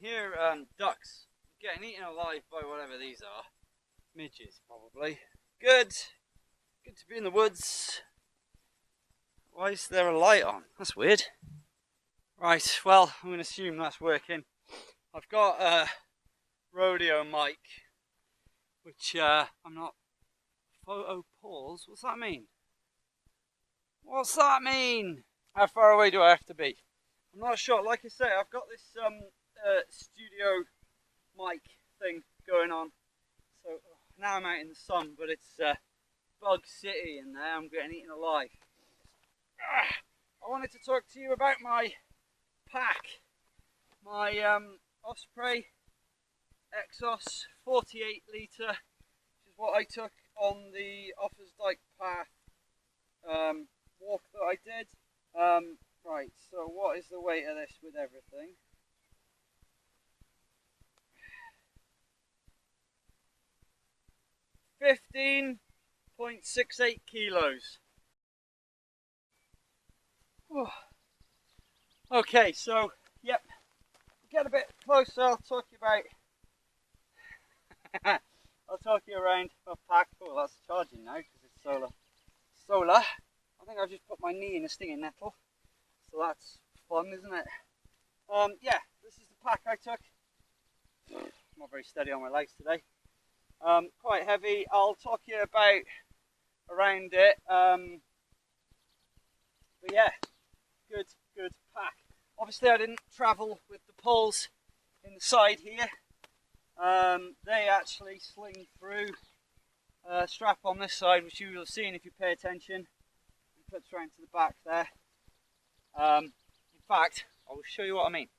Here, ducks getting eaten alive by whatever these are. Midges, probably. Good to be in the woods. Why is there a light on? That's weird. Right, well, I'm going to assume that's working. I've got a rodeo mic, which I'm not... Photo pause? What's that mean? What's that mean? How far away do I have to be? I'm not sure. Like I say, I've got this studio mic thing going on. So now I'm out in the sun, but it's bug city in there. I'm getting eaten alive. I wanted to talk to you about my pack. My Osprey Exos 48 litre, which is what I took on the Offa's Dyke path walk that I did. Right, so what is the weight of this with everything? .68 kilos. Oh. Okay, so yep, get a bit closer. I'll talk you about. I'll talk you around my pack. Oh, that's charging now because it's solar. Solar. I think I've just put my knee in a stinging nettle, so that's fun, isn't it? Yeah, this is the pack I took. I'm not very steady on my legs today. Quite heavy. I'll talk you about around it. But yeah, good pack. Obviously, I didn't travel with the poles in the side here. They actually sling through a strap on this side, which you will have seen if you pay attention. It clips around to the back there. In fact, I will show you what I mean.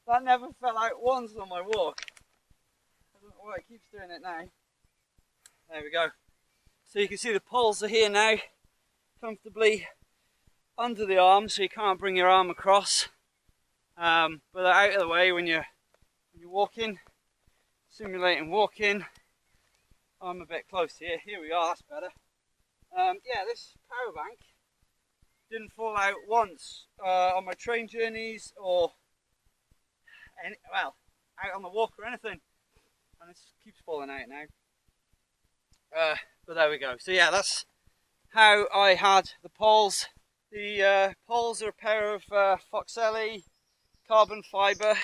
That never fell out once on my walk. I don't know why it keeps doing it now. There we go. So you can see the poles are here now, comfortably under the arm, so you can't bring your arm across. But they're out of the way when you're walking, simulating walking. I'm a bit close here. Here we are. That's better. Yeah, this power bank didn't fall out once on my train journeys or well, out on the walk or anything, and it keeps falling out now. But there we go. So yeah, that's how I had the poles. The poles are a pair of Foxelli carbon fibre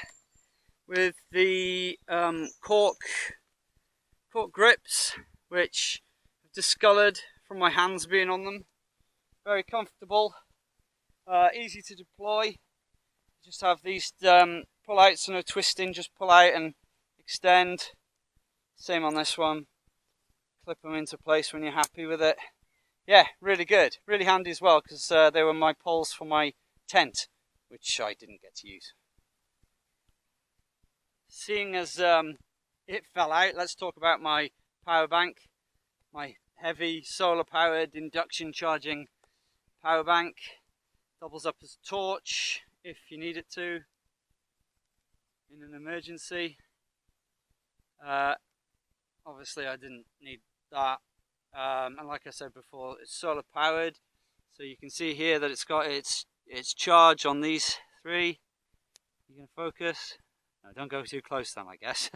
with the cork grips, which have discoloured from my hands being on them. Very comfortable, easy to deploy. Just have these pull outs, so no twisting, just pull out and extend. Same on this one. Clip them into place when you're happy with it. Yeah, really good, really handy as well, because they were my poles for my tent, which I didn't get to use. Seeing as it fell out, let's talk about my power bank. My heavy solar powered induction charging power bank. Doubles up as a torch if you need it to in an emergency. Obviously I didn't need that, and like I said before, it's solar powered, so you can see here that it's got its charge on these three. You can focus. No, don't go too close then, I guess.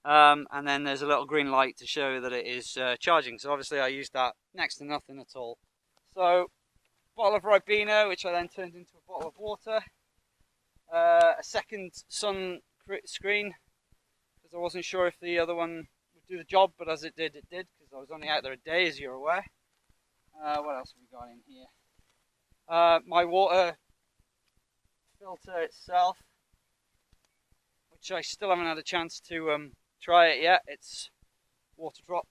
And then there's a little green light to show that it is charging, so obviously I used that next to nothing at all. So bottle of Ribena, which I then turned into a bottle of water, a second sun screen, because I wasn't sure if the other one would do the job, but as it did, because I was only out there a day, as you're aware. What else have we got in here? My water filter itself, which I still haven't had a chance to try it yet. It's water drop.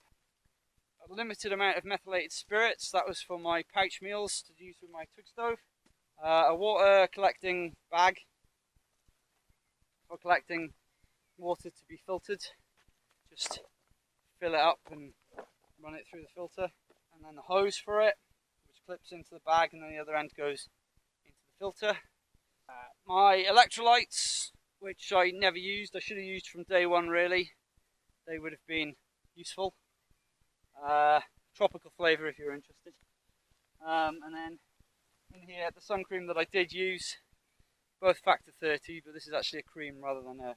A limited amount of methylated spirits, that was for my pouch meals to use with my twig stove. A water collecting bag for collecting water to be filtered. Just fill it up and run it through the filter, and then the hose for it, which clips into the bag, and then the other end goes into the filter. My electrolytes, which I never used, I should have used from day one really. They would have been useful. tropical flavour if you're interested. And then in here, the sun cream that I did use, both factor 30, but this is actually a cream rather than the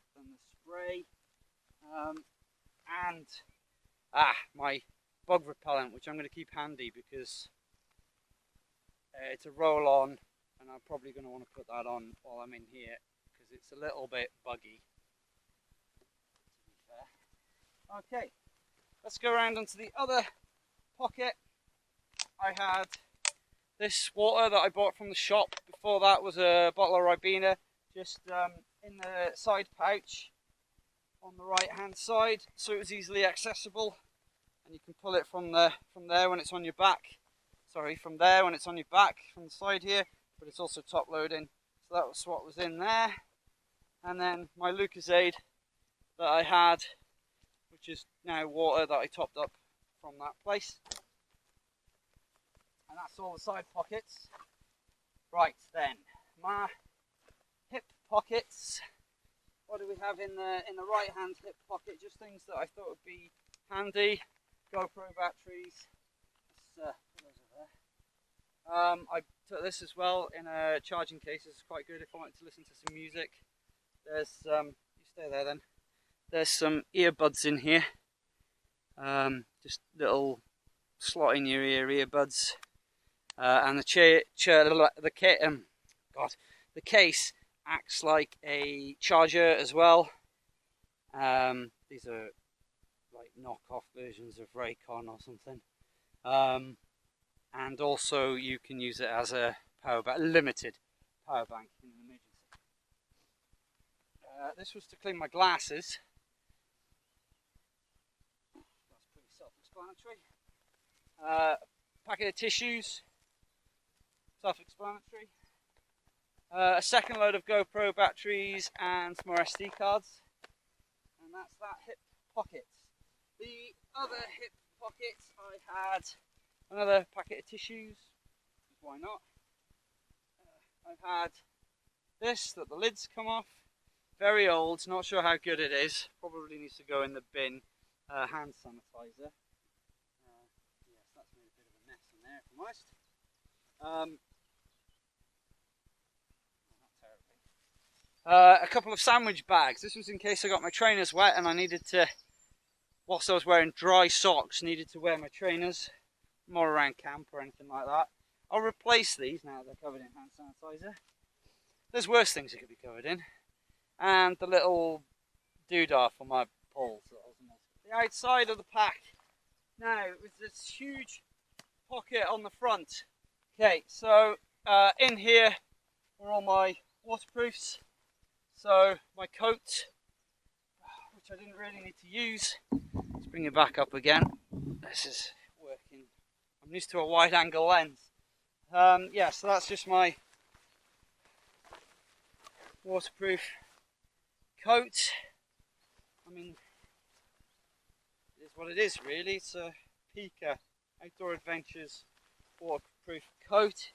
spray. And my bug repellent, which I'm going to keep handy because it's a roll-on, and I'm probably going to want to put that on while I'm in here because it's a little bit buggy, to be fair. Okay, let's go around onto the other pocket. I had this water that I bought from the shop. Before that was a bottle of Ribena, just in the side pouch on the right hand side, so it was easily accessible, and you can pull it from there when it's on your back. Sorry, from there when it's on your back from the side here, but it's also top loading. So that was what was in there. And then my Lucozade that I had, which is now water that I topped up from that place. And that's all the side pockets. Right then, my hip pockets. What do we have in the right hand hip pocket? Just things that I thought would be handy. GoPro batteries. Let's put those over there. I took this as well in a charging case. It's quite good if I wanted to listen to some music. There's you stay there then. There's some earbuds in here. Just little slot in your ear earbuds. And the case acts like a charger as well. These are like knockoff versions of Raycon or something. And also you can use it as a limited power bank in an emergency. This was to clean my glasses. That's pretty self-explanatory. Packet of tissues. Self-explanatory. A second load of GoPro batteries and some more SD cards. And that's that hip pocket. The other hip pocket, I had another packet of tissues. Why not? I've had this, that the lids come off. Very old, not sure how good it is. Probably needs to go in the bin. Hand sanitizer. Yes, that's made a bit of a mess in there, if I'm honest. A couple of sandwich bags. This was in case I got my trainers wet and I needed to, whilst I was wearing dry socks, needed to wear my trainers, more around camp or anything like that. I'll replace these now they're covered in hand sanitizer. There's worse things it could be covered in. And the little doodah for my poles. The outside of the pack. Now, with this huge pocket on the front. Okay, so in here are all my waterproofs. So my coat, which I didn't really need to use. Let's bring it back up again. This is working. I'm used to a wide angle lens. Yeah, so that's just my waterproof coat. I mean, it is what it is really. It's a Pika Outdoor Adventures waterproof coat.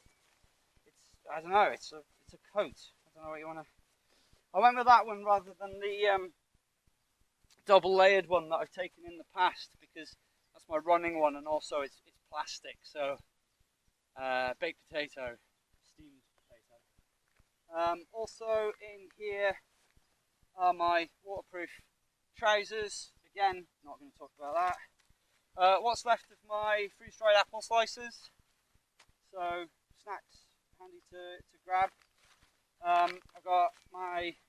I don't know, it's a coat. I don't know what you want to. I went with that one rather than the double layered one that I've taken in the past because that's my running one, and also it's plastic, so baked potato, steamed potato. Also in here are my waterproof trousers. Again, not going to talk about that. What's left of my freeze-dried apple slices, so snacks handy to grab. I've got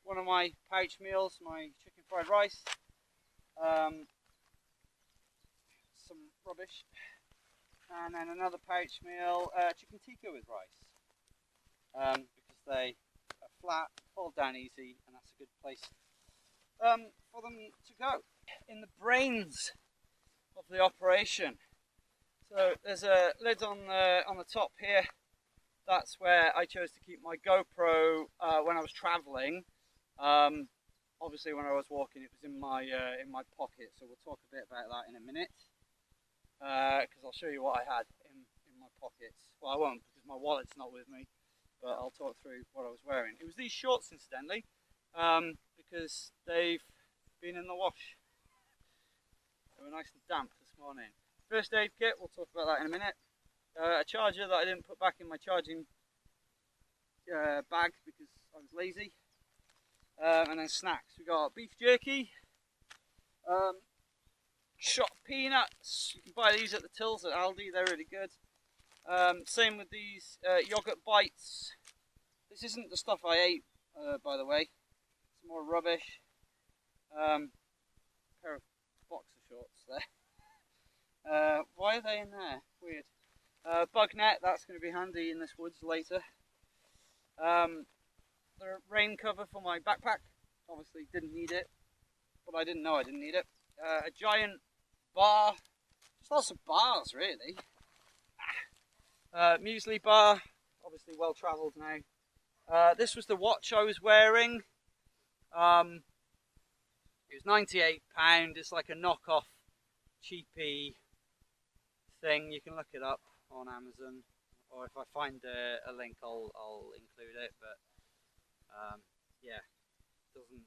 one of my pouch meals, my chicken fried rice, some rubbish, and then another pouch meal, chicken tikka with rice, because they are flat, fold down easy, and that's a good place for them to go. In the brains of the operation, so there's a lid on the top here. That's where I chose to keep my GoPro when I was traveling. Obviously when I was walking it was in my pocket, so we'll talk a bit about that in a minute, because I'll show you what I had in my pockets. Well, I won't because my wallet's not with me, but I'll talk through what I was wearing. It was these shorts incidentally, because they've been in the wash. They were nice and damp this morning. first aid kit, we'll talk about that in a minute. A charger that I didn't put back in my charging bag because I was lazy. And then snacks. We got beef jerky, shot peanuts. You can buy these at the tills at Aldi, they're really good. Same with these yogurt bites. This isn't the stuff I ate, by the way. It's more rubbish. Pair of boxer shorts there. Why are they in there? Weird. Bug net, that's going to be handy in this woods later. The rain cover for my backpack, obviously didn't need it, but I didn't know I didn't need it. A giant bar, just lots of bars really. Muesli bar, obviously well travelled now. This was the watch I was wearing. It was £98, it's like a knockoff cheapy thing. You can look it up on Amazon, or if I find a link I'll include it, but yeah, doesn't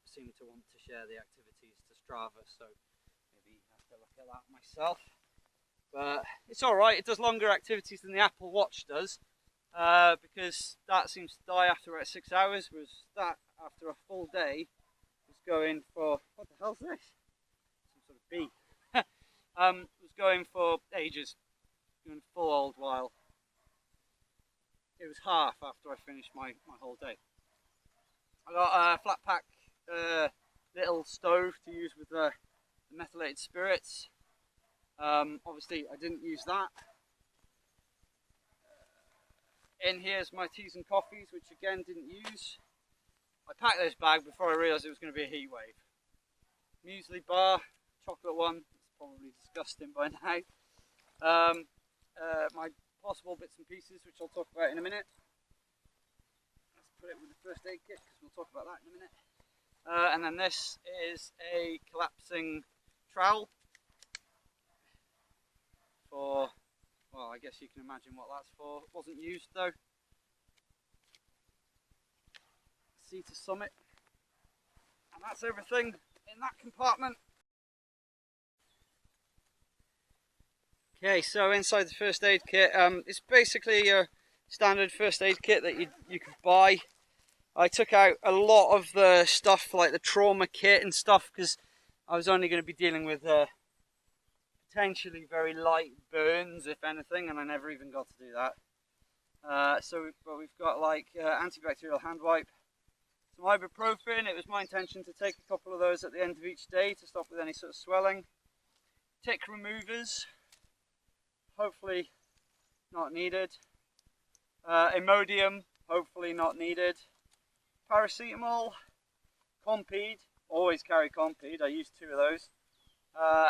seem to want to share the activities to Strava, so maybe I have to look at that myself. But it's alright, it does longer activities than the Apple Watch does, because that seems to die after about 6 hours, whereas that, after a full day, was going for, what the hell's this? Some sort of bee. Was going for ages, going full old while. It was half after I finished my whole day. I got a flat pack little stove to use with the methylated spirits. Obviously I didn't use that. In here's my teas and coffees, which again didn't use. I packed this bag before I realised it was going to be a heat wave. Muesli bar, chocolate one, it's probably disgusting by now. My possible bits and pieces, which I'll talk about in a minute. Let's put it with the first aid kit because we'll talk about that in a minute. And then this is a collapsing trowel for, well, I guess you can imagine what that's for. It wasn't used though. Sea to summit. And that's everything in that compartment. Okay, so inside the first aid kit, it's basically a standard first aid kit that you could buy. I took out a lot of the stuff like the trauma kit and stuff because I was only going to be dealing with potentially very light burns, if anything, and I never even got to do that. But we've got like antibacterial hand wipe, some ibuprofen. It was my intention to take a couple of those at the end of each day to stop with any sort of swelling. Tick removers. Hopefully not needed. Imodium, hopefully not needed. Paracetamol, Compeed, always carry Compeed, I use 2 of those.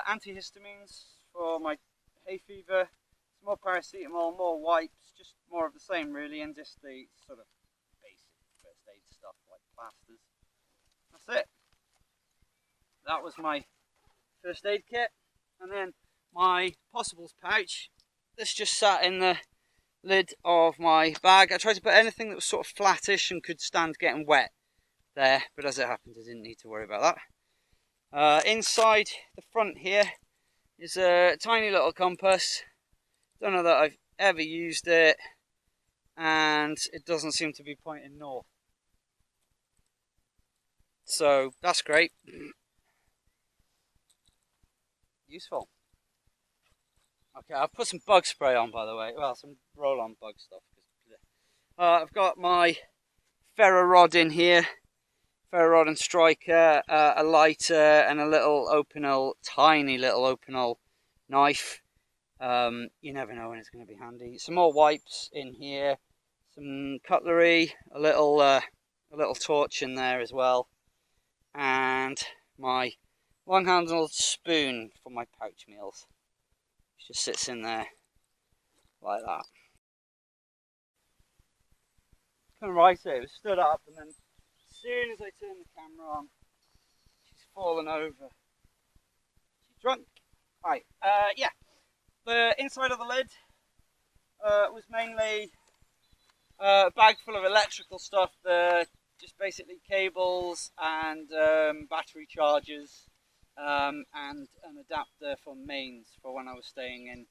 Antihistamines for my hay fever, some more paracetamol, more wipes, just more of the same really, and just the sort of basic first aid stuff like plasters. That's it. That was my first aid kit, and then my possibles pouch. This just sat in the lid of my bag. I tried to put anything that was sort of flattish and could stand getting wet there, but as it happened I didn't need to worry about that. Inside the front here is a tiny little compass. Don't know that I've ever used it, and it doesn't seem to be pointing north. So that's great. Useful. Okay, I've put some bug spray on, by the way. Well, some roll-on bug stuff. I've got my ferro rod in here. Ferro rod and striker, a lighter, and a little open-hole, tiny little open-hole knife. You never know when it's going to be handy. Some more wipes in here. Some cutlery, a little torch in there as well. And my long-handled spoon for my pouch meals. Just sits in there like that. Couldn't write it, it was stood up, and then as soon as I turned the camera on, she's fallen over. She's drunk. Right, yeah. The inside of the lid was mainly a bag full of electrical stuff, just basically cables and battery chargers, and an adapter for mains for when I was staying in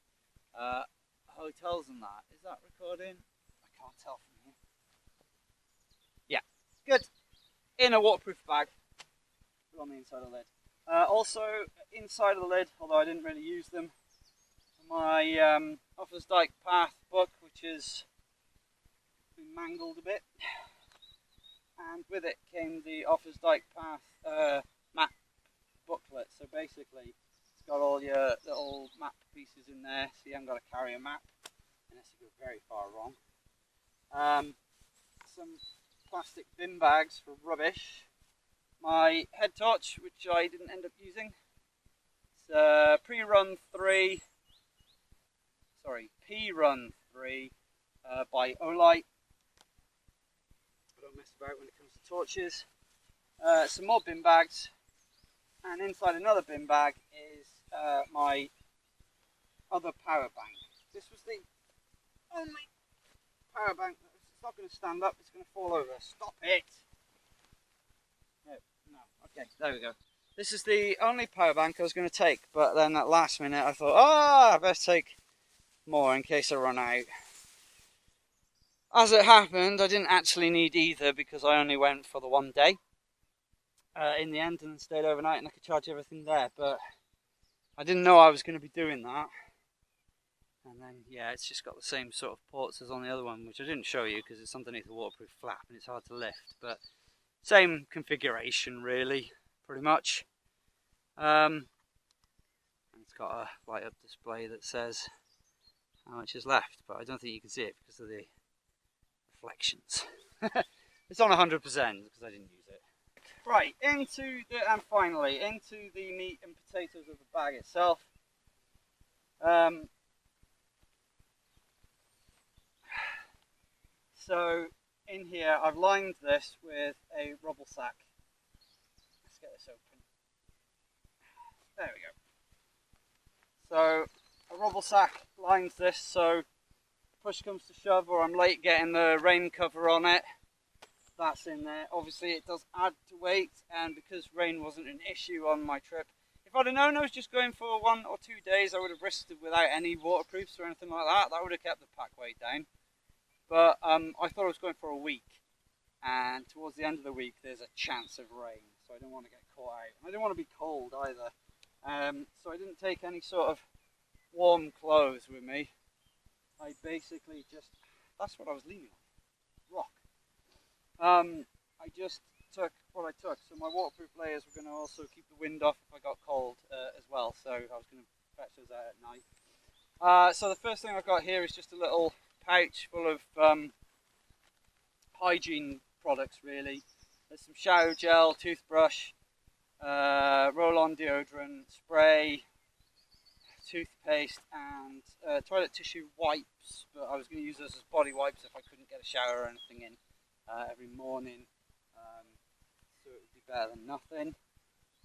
hotels and that. Is that recording? I can't tell from here. Yeah, good. In a waterproof bag. Put on the inside of the lid. Also, inside of the lid, although I didn't really use them, my Offa's Dyke Path book, which has been mangled a bit, and with it came the Offa's Dyke Path map booklet. So basically, it's got all your little map pieces in there, so you haven't got to carry a map unless you go very far wrong. Some plastic bin bags for rubbish. My head torch, which I didn't end up using. It's P-Run 3 by Olight. I don't mess about when it comes to torches. Some more bin bags, and inside another bin bag is my other power bank. This was the only power bank that it's not going to stand up, it's going to fall over. Stop it! No, okay, there we go. This is the only power bank I was going to take, but then at last minute I thought, I better take more in case I run out. As it happened, I didn't actually need either because I only went for the one day in the end and stayed overnight, and I could charge everything there, but I didn't know I was going to be doing that. And then, yeah, it's just got the same sort of ports as on the other one, which I didn't show you because it's underneath a waterproof flap and it's hard to lift, but same configuration really, pretty much. And it's got a light up display that says how much is left, but I don't think you can see it because of the reflections. It's on 100% because I didn't use it. Right, and finally into the meat and potatoes of the bag itself. So in here I've lined this with a rubble sack. Let's get this open. There we go. So a rubble sack lines this, so push comes to shove or I'm late getting the rain cover on it, that's in there. Obviously it does add to weight, and because rain wasn't an issue on my trip, if I'd have known I was just going for 1 or 2 days, I would have risked it without any waterproofs or anything like that. That would have kept the pack weight down. But I thought I was going for a week, and towards the end of the week there's a chance of rain, so I don't want to get caught out. I didn't want to be cold either, so I didn't take any sort of warm clothes with me. I basically just, that's what I was leaning on, rock. I just took what I took, so my waterproof layers were going to also keep the wind off if I got cold as well, so I was going to fetch those out at night. So the first thing I've got here is just a little pouch full of hygiene products really. There's some shower gel, toothbrush, roll-on deodorant, spray, toothpaste, and toilet tissue wipes, but I was going to use those as body wipes if I couldn't get a shower or anything in every morning, so it would be better than nothing.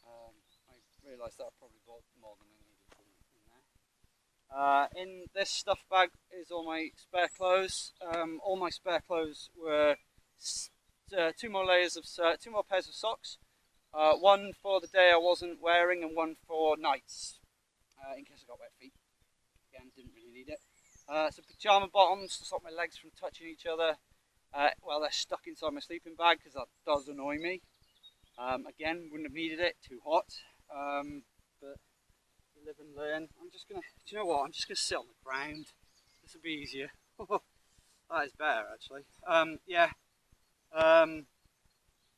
I realised that I probably bought more than I needed in there. In this stuff bag is all my spare clothes. All my spare clothes were 2 more pairs of socks, one for the day I wasn't wearing and one for nights, in case I got wet feet. Again, didn't really need it. Some pyjama bottoms to stop my legs from touching each other. Well, they're stuck inside my sleeping bag because that does annoy me. Again, wouldn't have needed it, too hot. But you live and learn. I'm just gonna, do you know what? I'm just gonna sit on the ground. This will be easier. That is better, actually. Yeah. That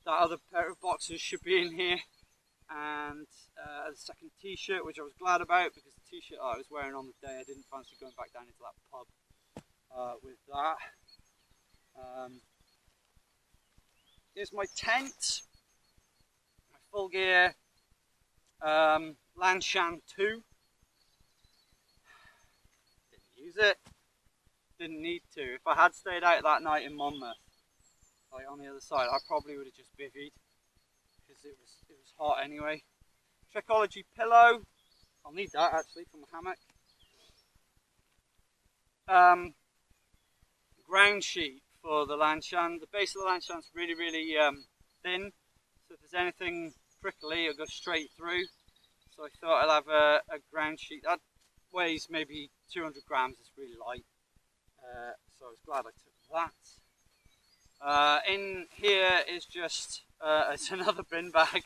other pair of boxers should be in here, and a second t-shirt, which I was glad about because the t-shirt I was wearing on the day I didn't fancy going back down into that pub with that. Here's my tent, my full gear Lanshan 2. Didn't use it, didn't need to. If I had stayed out that night in Monmouth, like on the other side, I probably would have just bivvied because it was hot anyway. Trekology pillow, I'll need that actually for my hammock. Ground sheet for the Lanshan. The base of the Lanshan's really thin, so if there's anything prickly it'll go straight through. So I thought I'll have a ground sheet that weighs maybe 200 grams. It's really light, so I was glad I took that. In here is just it's another bin bag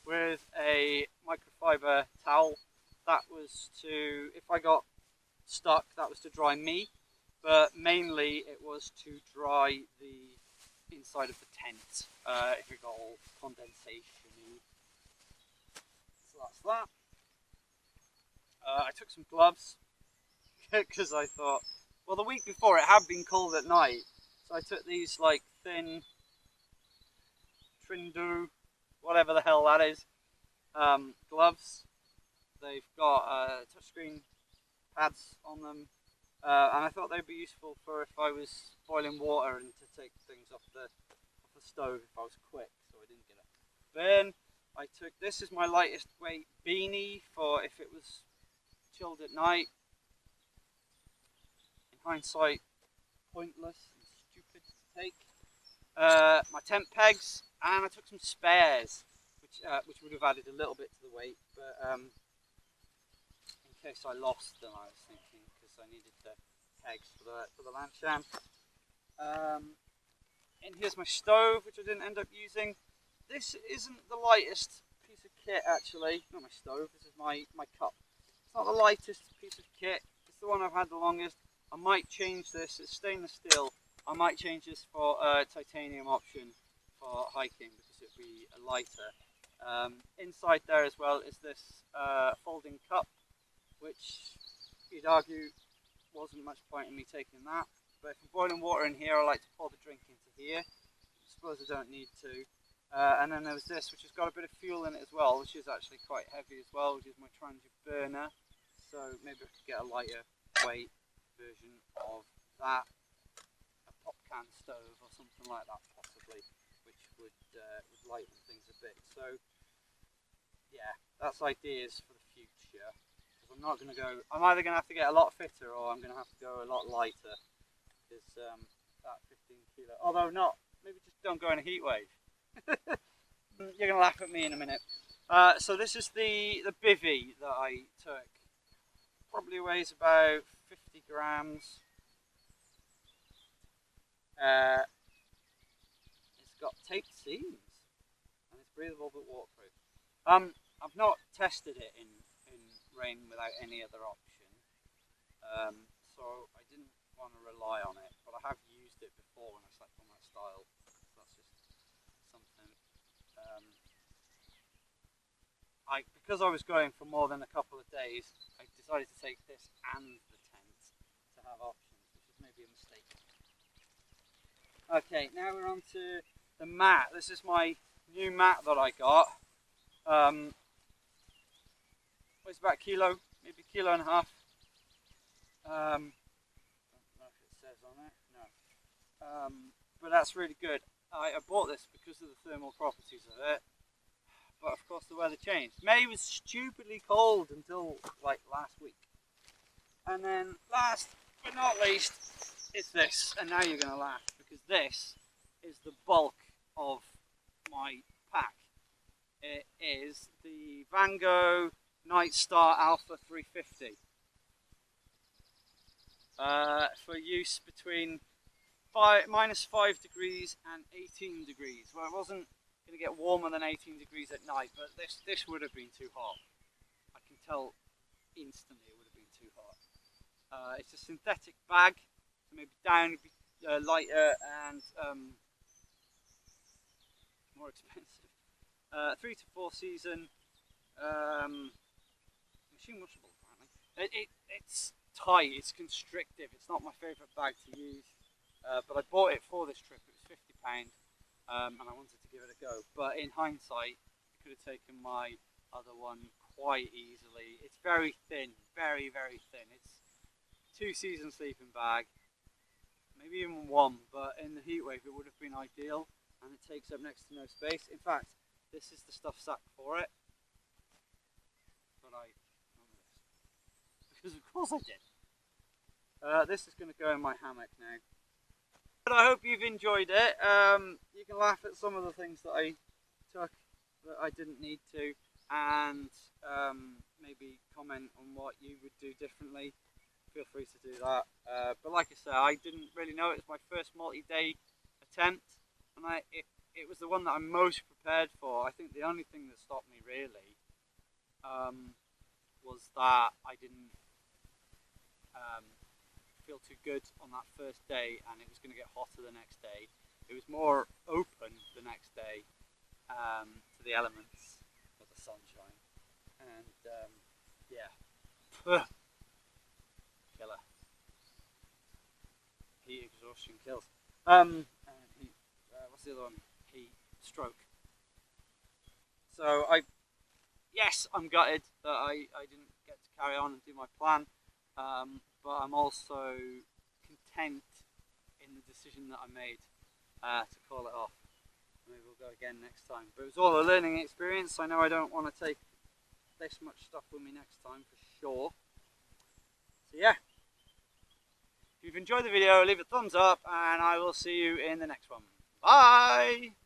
with a microfiber towel. That was to, if I got stuck, that was to dry me, but mainly it was to dry the inside of the tent if it got all condensation-y. So that's that. I took some gloves because I thought, well, the week before it had been cold at night, so I took these like thin Trindu, whatever the hell that is, gloves. They've got touchscreen pads on them, and I thought they'd be useful for if I was boiling water and to take things off the stove if I was quick, so I didn't get a burn. I took, this is my lightest weight beanie for if it was chilled at night. In hindsight, pointless and stupid to take. My tent pegs, and I took some spares, which would have added a little bit to the weight, but in case I lost them, I was thinking, because I needed the pegs for the lampstand. And here's my stove, which I didn't end up using. This isn't the lightest piece of kit, actually. Not my stove, this is my cup. It's not the lightest piece of kit, it's the one I've had the longest. I might change this, it's stainless steel. I might change this for a titanium option for hiking because it'd be lighter. Inside there as well is this folding cup, which you'd argue wasn't much point in me taking that. But if I'm boiling water in here, I like to pour the drink into here. I suppose I don't need to. And then there was this, which has got a bit of fuel in it as well, which is actually quite heavy as well, which is my transient burner. So maybe I could get a lighter weight version of that. A pop can stove or something like that, possibly, which would lighten things a bit. So yeah, that's ideas for the future. Because I'm not going to go, I'm either going to have to get a lot fitter or I'm going to have to go a lot lighter. Because that 15 kilo, although not, maybe just don't go in a heat wave. You're going to laugh at me in a minute. So this is the bivvy that I took. Probably weighs about 50 grams. It's got taped seams and it's breathable but waterproof. I've not tested it in rain without any other option, so I didn't want to rely on it, but I have used it before when I slept on that style, so that's just something. Because I was going for more than a couple of days, I decided to take this and the tent to have options, which is maybe a mistake. Okay, now we're on to the mat. This is my new mat that I got. Weighs about a kilo, maybe a kilo and a half. Don't know if it says on it, no. But that's really good. I bought this because of the thermal properties of it. But of course the weather changed. May was stupidly cold until like last week. And then last but not least is this. And now you're going to laugh because this is the bulk of my pack. It is the Vango Night Star Alpha 350. For use between -5 degrees and 18 degrees. Well, it wasn't going to get warmer than 18 degrees at night, but this would have been too hot. I can tell instantly it would have been too hot. It's a synthetic bag, so maybe down would be lighter and more expensive. 3 to 4 season, machine washable apparently. It's tight, it's constrictive, it's not my favourite bag to use, but I bought it for this trip. It was £50. And I wanted to give it a go, but in hindsight I could have taken my other one quite easily. It's very thin, very thin. It's 2 season sleeping bag, maybe even 1, but in the heat wave it would have been ideal, and it takes up next to no space. In fact, this is the stuff sack for it, but I none of this because of course I did. This is going to go in my hammock now. But I hope you've enjoyed it. You can laugh at some of the things that I took that I didn't need to, and maybe comment on what you would do differently. Feel free to do that. But like I said, I didn't really know. It was my first multi-day attempt, and it was the one that I'm most prepared for. I think the only thing that stopped me really was that I didn't feel too good on that first day, and it was going to get hotter the next day. It was more open the next day to the elements of the sunshine, and yeah, killer. Heat exhaustion kills. Heat, what's the other one? Heat stroke. So yes, I'm gutted that I didn't get to carry on and do my plan, but I'm also content in the decision that I made to call it off. Maybe we'll go again next time. But it was all a learning experience. I know I don't want to take this much stuff with me next time for sure. So yeah, if you've enjoyed the video, leave a thumbs up, and I will see you in the next one. Bye!